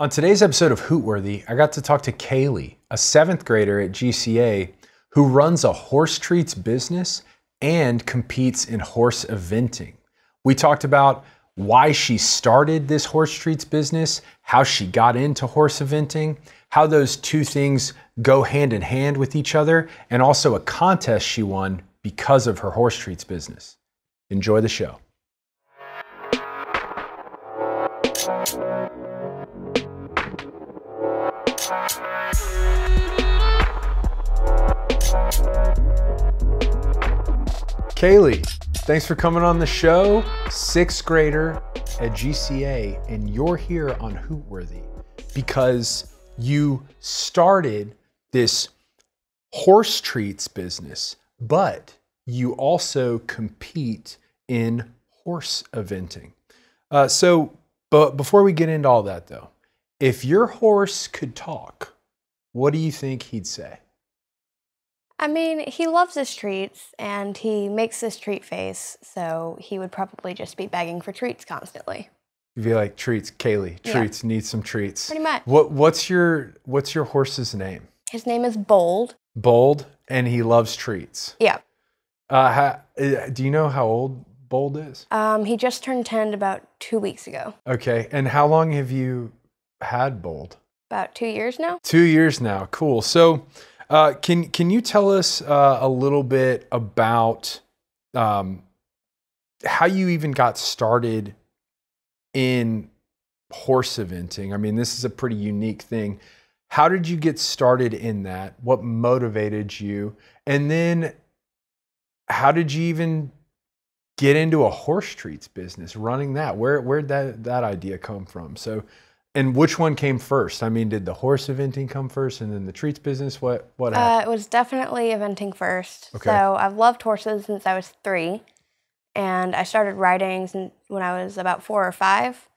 On today's episode of Hootworthy, I got to talk to Kayleigh, a 7th grader at GCA who runs a horse treats business and competes in horse eventing. We talked about why she started this horse treats business, how she got into horse eventing, how those two things go hand in hand with each other, and also a contest she won because of her horse treats business. Enjoy the show. Kayleigh, thanks for coming on the show. 6th grader at GCA, and you're here on Hootworthy because you started this horse treats business, but you also compete in horse eventing. But before we get into all that though, if your horse could talk, what do you think he'd say? I mean, he loves his treats and he makes this treat face, so he would probably just be begging for treats constantly. You'd be like, treats, Kayleigh, treats, need some treats. Pretty much. What's your horse's name? His name is Bold. Bold, and he loves treats. Yeah. Do you know how old Bold is? He just turned 10 about 2 weeks ago. Okay, and how long have you had Bold? About 2 years now. 2 years now, cool. So can you tell us a little bit about how you even got started in horse eventing? I mean, this is a pretty unique thing. How did you get started in that? What motivated you? And then how did you even get into a horse treats business, running that? Where'd that idea come from? So, and which one came first? I mean, did the horse eventing come first and then the treats business? What happened? It was definitely eventing first. Okay. So I've loved horses since I was 3, and I started riding when I was about 4 or 5.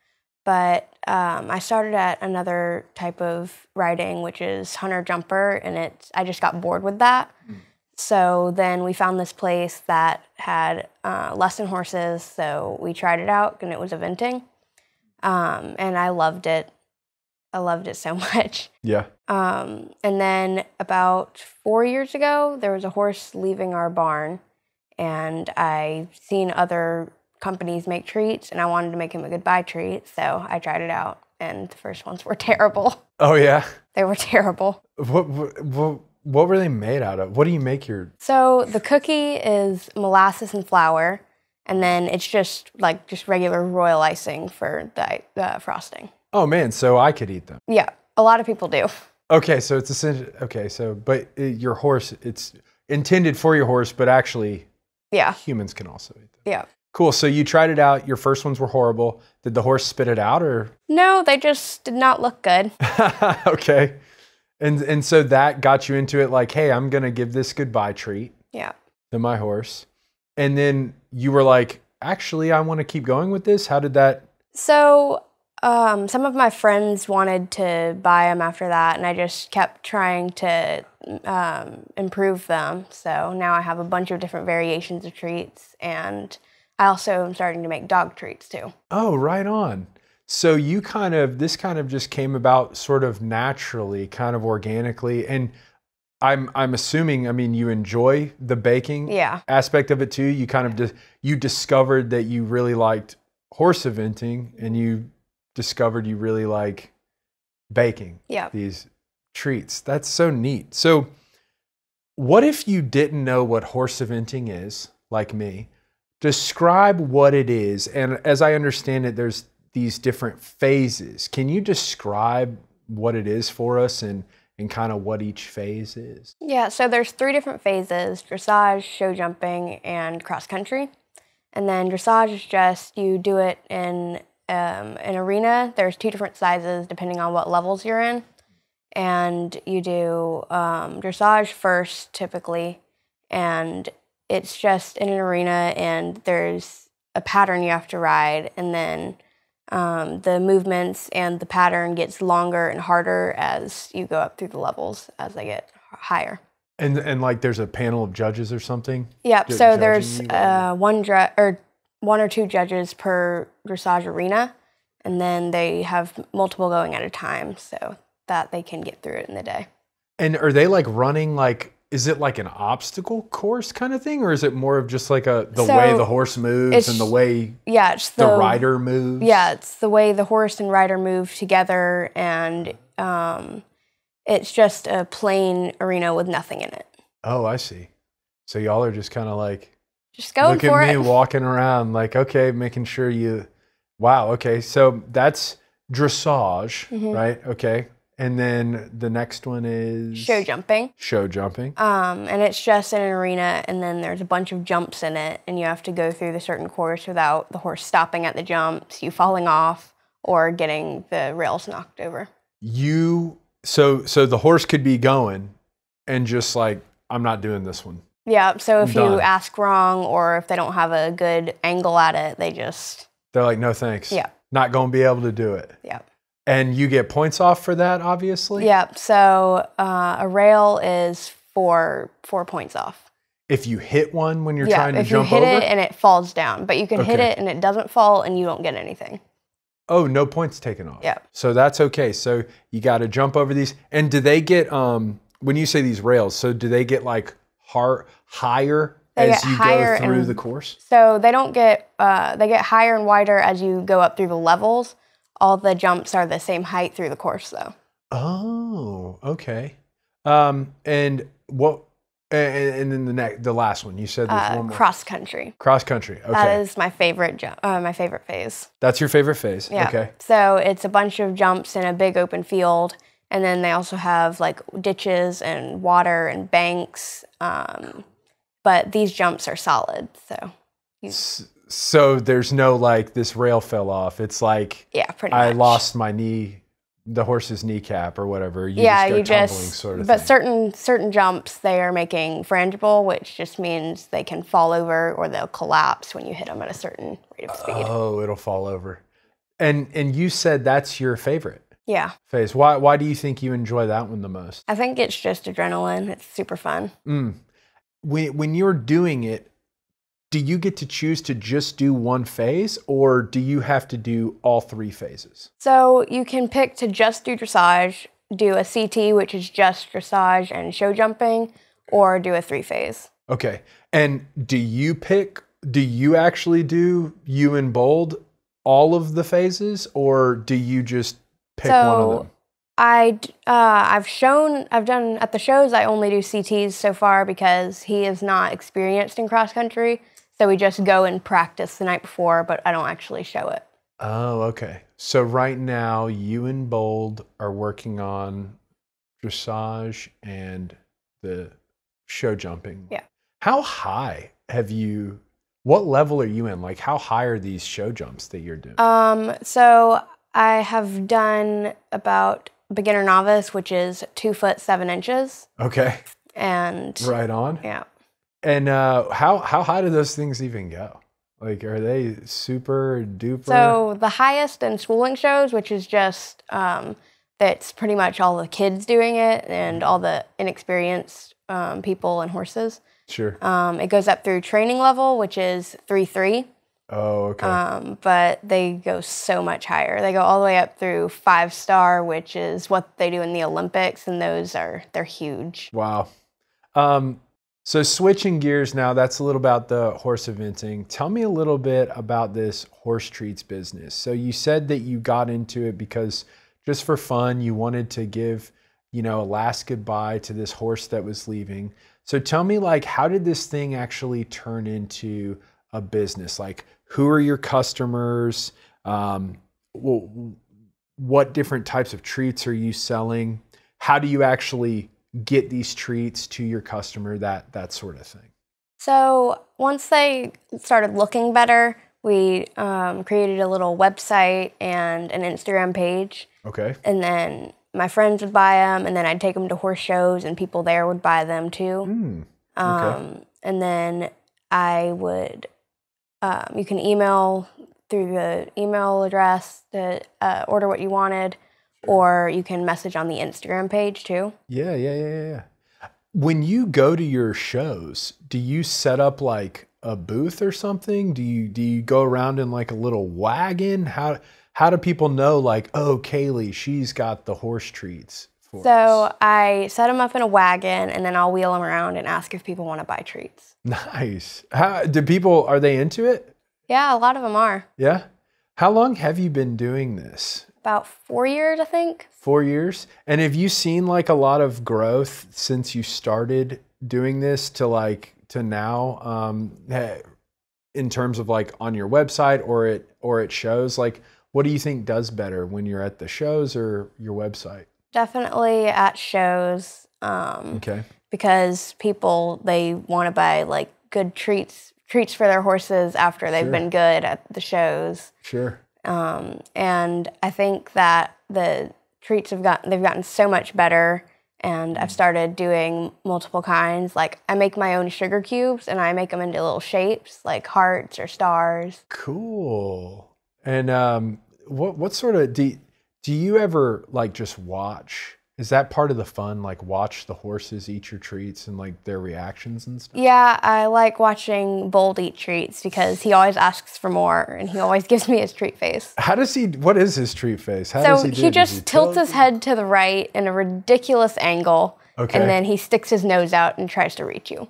But I started at another type of riding, which is hunter jumper, and I just got bored with that. So then we found this place that had lesson horses, so we tried it out, and it was eventing. And I loved it. I loved it so much. Yeah. And then about 4 years ago, there was a horse leaving our barn, and I seen other companies make treats, and I wanted to make him a goodbye treat, so I tried it out, and the first ones were terrible. Oh yeah? They were terrible. What were they made out of? What do you make your... So the cookie is molasses and flour, and then it's just regular royal icing for the frosting. Oh man, so I could eat them. Yeah, a lot of people do. Okay, so it's essentially, but your horse, it's intended for your horse, but actually humans can also eat them. Yeah. Cool, so you tried it out, your first ones were horrible. Did the horse spit it out or? No, they just did not look good. Okay. And so that got you into it like, hey, I'm gonna give this goodbye treat to my horse. And then you were like, actually, I wanna keep going with this. How did that? So some of my friends wanted to buy them after that, and I just kept trying to improve them. So now I have a bunch of different variations of treats, and I also am starting to make dog treats too. Oh, right on. So this kind of just came about sort of naturally, kind of organically. And I'm assuming, I mean, you enjoy the baking aspect of it too. You kind of you discovered that you really liked horse eventing, and you discovered you really like baking these treats. That's so neat. So what if you didn't know what horse eventing is, like me? Describe what it is. And as I understand it, there's these different phases. Can you describe what it is for us and kind of what each phase is? Yeah, so there's 3 different phases: dressage, show jumping, and cross country. And then dressage is just, you do it in an arena. There's 2 different sizes depending on what levels you're in. And you do dressage first, typically, and it's just in an arena, and there's a pattern you have to ride, and then the movements and the pattern gets longer and harder as you go up through the levels as they get higher. And like there's a panel of judges or something? Yep, so there's one or two judges per dressage arena, and then they have multiple going at a time so that they can get through it in the day. And are they like running like, is it like an obstacle course kind of thing, or is it more of just like the way the horse moves and the way the rider moves? Yeah, it's the way the horse and rider move together, and it's just a plain arena with nothing in it. Oh, I see. So y'all are just kind of like, just going for it. Look at me walking around like, okay, making sure you, wow, okay. So that's dressage, right? Okay. And then the next one is? Show jumping. Show jumping. And it's just in an arena, and then there's a bunch of jumps in it, and you have to go through the certain course without the horse stopping at the jumps, you falling off, or getting the rails knocked over. So the horse could be going and just like, I'm not doing this one. Yeah, so if you ask wrong or if they don't have a good angle at it, they're like, no thanks. Yeah. Not going to be able to do it. Yeah. And you get points off for that, obviously? Yeah, so a rail is 4 points off. If you hit one when you're trying to jump over? if you hit it and it falls down, but you can hit it and it doesn't fall and you don't get anything. Oh, no points taken off. Yeah. So that's okay. So you got to jump over these. And do they get, when you say these rails, so do they get like higher as you go through the course? So they don't get, they get higher and wider as you go up through the levels. All the jumps are the same height through the course though. Oh, okay. And what, and then the last one, you said there's one more. Cross country. Cross country, okay. That is my favorite my favorite phase. That's your favorite phase? Yeah. Okay. So it's a bunch of jumps in a big open field, and then they also have like ditches and water and banks, but these jumps are solid, So there's no like, this rail fell off. It's like, pretty much. I lost my knee, the horse's kneecap or whatever. You just go tumbling sort of thing. But certain jumps, they are making frangible, which just means they can fall over or they'll collapse when you hit them at a certain rate of speed. Oh, it'll fall over. And you said that's your favorite phase. Why do you think you enjoy that one the most? I think it's just adrenaline. It's super fun. When you're doing it, do you get to choose to just do one phase, or do you have to do all 3 phases? So you can pick to just do dressage, do a CT, which is just dressage and show jumping, or do a 3-phase. Okay. And do you actually do, you and Bold, all of the phases, or do you just pick one of them? I've done at the shows, I only do CTs so far because he is not experienced in cross country. So we just go and practice the night before, but I don't actually show it. Oh, okay. So right now, you and Bold are working on dressage and the show jumping. Yeah. How high what level are you in? Like, how high are these show jumps that you're doing? So I have done about beginner novice, which is 2 foot 7 inches. Okay. And right on. Yeah. And how high do those things even go? Like, are they super duper? So the highest in schooling shows, which is just, that's pretty much all the kids doing it and all the inexperienced people and horses. Sure. It goes up through training level, which is 3-3. Oh, okay. But they go so much higher. They go all the way up through 5-star, which is what they do in the Olympics, and they're huge. Wow. So switching gears now, that's a little about the horse eventing. Tell me a little bit about this horse treats business. So you said that you got into it because just for fun, you wanted to give, a last goodbye to this horse that was leaving. So tell me, like, how did this thing actually turn into a business? Like, who are your customers? What different types of treats are you selling? How do you actually get these treats to your customer, that sort of thing? So once they started looking better, we created a little website and an Instagram page. Okay. And then my friends would buy them, and then I'd take them to horse shows, and people there would buy them too. Okay. And then I would, you can email through the email address to order what you wanted. Or you can message on the Instagram page too. Yeah. When you go to your shows, do you set up like a booth or something? Do you go around in like a little wagon? How how do people know, like, oh, Kayleigh, she's got the horse treats for us? So I set them up in a wagon, and then I'll wheel them around and ask if people want to buy treats. Nice. Are they into it? Yeah, a lot of them are. Yeah? How long have you been doing this? About 4 years, I think. 4 years? And have you seen like a lot of growth since you started doing this to now, in terms of like on your website or it shows? Like, what do you think does better when you're at the shows or your website? Definitely at shows. Okay. Because people, they want to buy like good treats for their horses after they've been good at the shows. Sure. And I think that the treats they've gotten so much better, and I've started doing multiple kinds. Like I make my own sugar cubes and I make them into little shapes like hearts or stars. Cool. And what sort of do you ever like just watch? Is that part of the fun? Like watch the horses eat your treats and like their reactions and stuff? Yeah, I like watching Bold eat treats because he always asks for more and he always gives me his treat face. What is his treat face? He just tilts his head to the right in a ridiculous angle. Okay. And then he sticks his nose out and tries to reach you.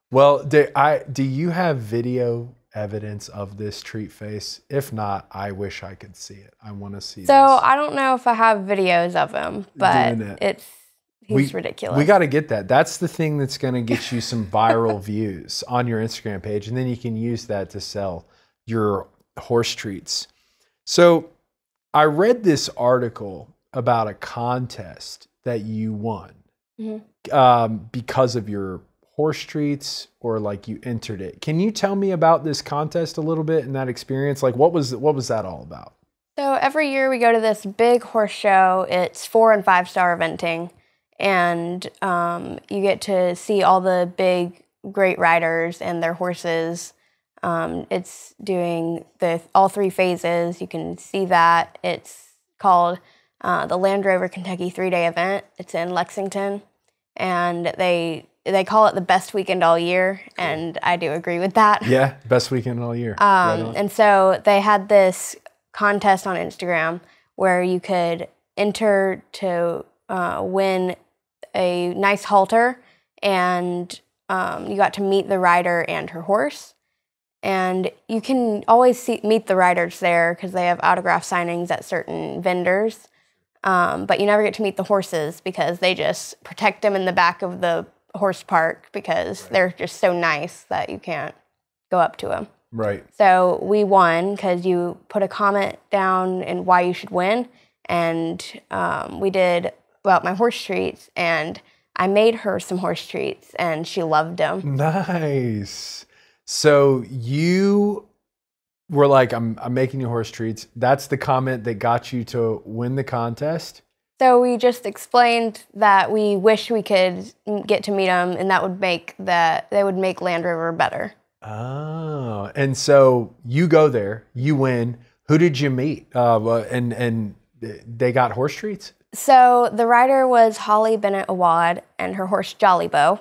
Well, do you have video evidence of this treat face? If not, I wish I could see it. I want to see this. I don't know if I have videos of him, but he's ridiculous. We got to get that. That's the thing that's going to get you some viral views on your Instagram page, and then you can use that to sell your horse treats. So I read this article about a contest that you won because of your horse treats, or like you entered it. Can you tell me about this contest a little bit and that experience? Like what was that all about? So every year we go to this big horse show. It's 4- and 5-star eventing, and you get to see all the big great riders and their horses. It's doing all 3 phases. You can see that. It's called the Land Rover Kentucky 3-day event. It's in Lexington, and they call it the best weekend all year, and I do agree with that. Yeah, best weekend all year. And so they had this contest on Instagram where you could enter to win a nice halter, and you got to meet the rider and her horse. And you can always meet the riders there because they have autograph signings at certain vendors, but you never get to meet the horses because they just protect them in the back of the horse park because they're just so nice that you can't go up to them. Right. So we won because you put a comment down and why you should win, and we did about my horse treats, and I made her some horse treats, and she loved them. Nice. So you were like, I'm making you horse treats. That's the comment that got you to win the contest? So we just explained that we wish we could get to meet them, and they would make Land Rover better. Oh, and so you go there, you win. Who did you meet? And they got horse treats? So the rider was Holly Bennett Awad and her horse Jolly Bow.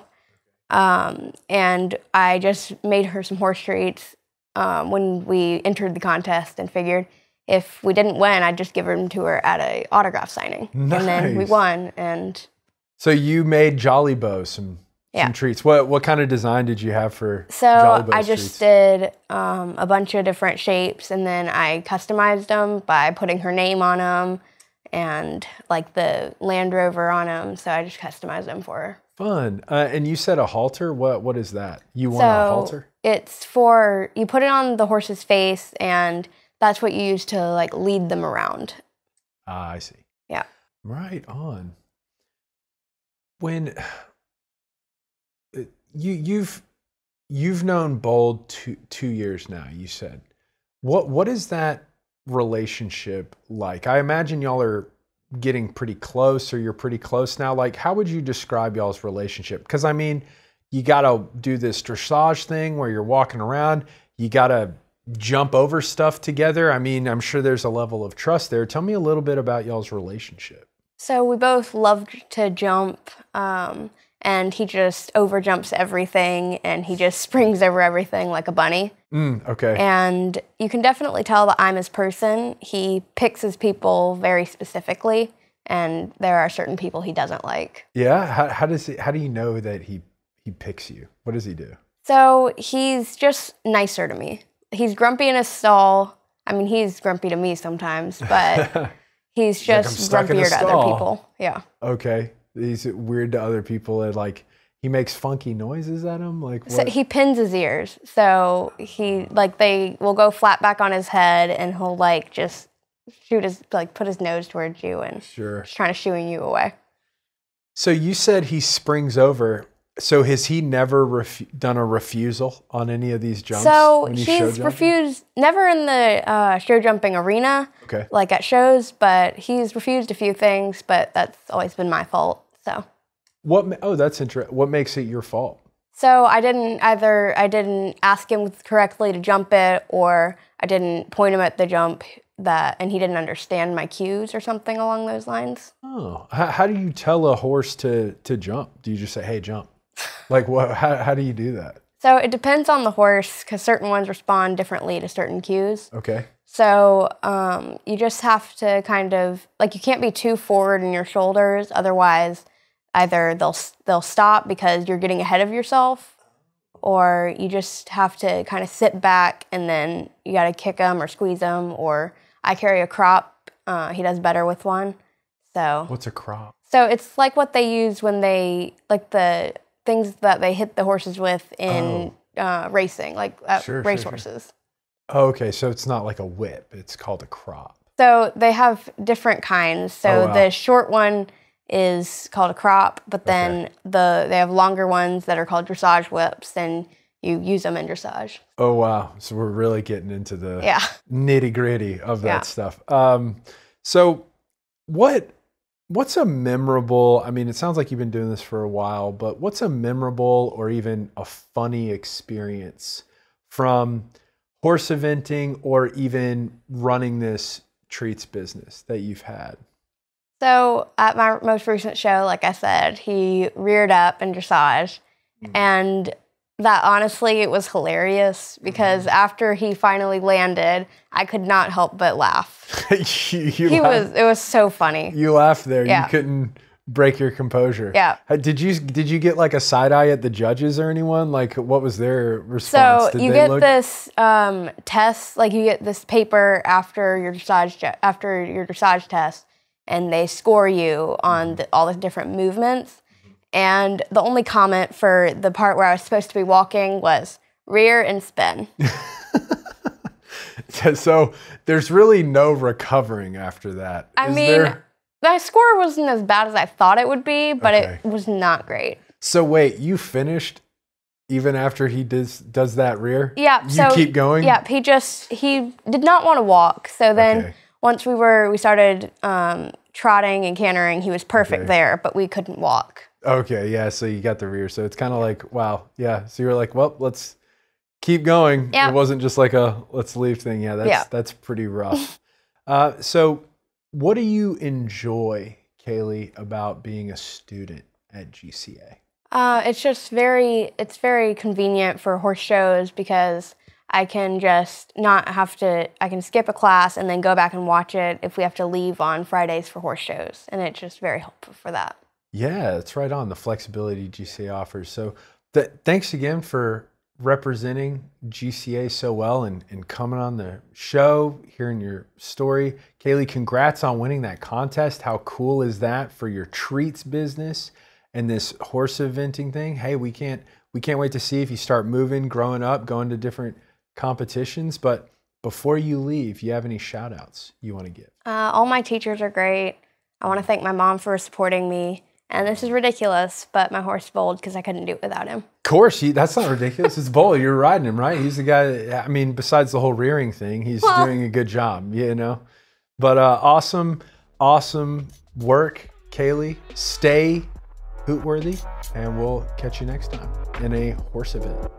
And I just made her some horse treats when we entered the contest, and figured if we didn't win, I'd just give them to her at an autograph signing. Nice. And then we won. And so you made Jolly Bow some treats. What kind of design did you have for Jolly Bow's I just did a bunch of different shapes, and then I customized them by putting her name on them and like the Land Rover on them. So I just customized them for her. Fun. And you said a halter? What is that? You want a halter? It's you put it on the horse's face, and that's what you use to like lead them around. Ah, I see. Yeah. Right on. When you've known Bold 2 years now, you said. What is that relationship like? I imagine y'all are getting pretty close, or you're pretty close now. Like, how would you describe y'all's relationship? Because I mean, you got to do this dressage thing where you're walking around. You got to jump over stuff together. I mean, I'm sure there's a level of trust there. Tell me a little bit about y'all's relationship. So we both loved to jump, and he just overjumps everything, and he just springs over everything like a bunny. Okay. And you can definitely tell that I'm his person. He picks his people very specifically, and there are certain people he doesn't like. Yeah? How do you know that he picks you? What does he do? So he's just nicer to me. He's grumpy in his stall. I mean, he's grumpy to me sometimes, but he's just like, grumpier to other people. Yeah. Okay. He's weird to other people, and like he makes funky noises at them. Like what? So he pins his ears. So they will go flat back on his head, and he'll like just put his nose towards you and just trying to shooing you away. So you said he springs over. So has he never done a refusal on any of these jumps? So he's refused, never in the show jumping arena, like at shows, but he's refused a few things, but that's always been my fault. So that's interesting. What makes it your fault? So I didn't ask him correctly to jump it, or I didn't point him at the jump and he didn't understand my cues or something along those lines. Oh, how do you tell a horse to jump? Do you just say, hey, jump? Like what? How do you do that? So it depends on the horse, because certain ones respond differently to certain cues. Okay. So you just have to kind of, like, you can't be too forward in your shoulders, otherwise either they'll stop because you're getting ahead of yourself, or you just have to kind of sit back and then you got to kick them or squeeze them. Or I carry a crop. He does better with one. So what's a crop? So it's like what they use when they, like the things that they hit the horses with in racing, like race horses. Oh, okay, so it's not like a whip. It's called a crop. So they have different kinds. So the short one is called a crop, but then they have longer ones that are called dressage whips, and you use them in dressage. Oh, wow. So we're really getting into the nitty-gritty of that stuff. So what's a memorable, I mean, it sounds like you've been doing this for a while, but what's a memorable or even a funny experience from horse eventing or even running this treats business that you've had? So at my most recent show, like I said, he reared up in dressage, and that honestly, it was hilarious because after he finally landed, I could not help but laugh. It was so funny. You laughed there. Yeah. You couldn't break your composure. Yeah. Did you get like a side eye at the judges or anyone? Like what was their response? So you get this test, like you get this paper after your dressage test, and they score you on all the different movements. And the only comment for the part where I was supposed to be walking was rear and spin. So there's really no recovering after that. I mean, my score wasn't as bad as I thought it would be, but it was not great. So wait, you finished even after he does that rear? Yeah. You keep going? Yeah, he did not want to walk. So then once we started trotting and cantering, he was perfect there, but we couldn't walk. Okay, yeah, so you got the rear. So it's kind of like, wow, yeah. So you were like, well, let's keep going. Yeah. It wasn't just like a let's leave thing. Yeah, that's pretty rough. So what do you enjoy, Kayleigh, about being a student at GCA? It's very convenient for horse shows because I can just I can skip a class and then go back and watch it if we have to leave on Fridays for horse shows. And it's just very helpful for that. Yeah, it's right on, the flexibility GCA offers. So thanks again for representing GCA so well and coming on the show, hearing your story. Kayleigh, congrats on winning that contest. How cool is that for your treats business and this horse eventing thing? Hey, we can't wait to see if you start moving, growing up, going to different competitions. But before you leave, you have any shout outs you want to give? All my teachers are great. I want to thank my mom for supporting me. And this is ridiculous, but my horse bowled because I couldn't do it without him. Of course, that's not ridiculous. It's Bull. You're riding him, right? He's the guy. I mean, besides the whole rearing thing, he's doing a good job, you know. But awesome work, Kayleigh. Stay Hootworthy, and we'll catch you next time in a horse event.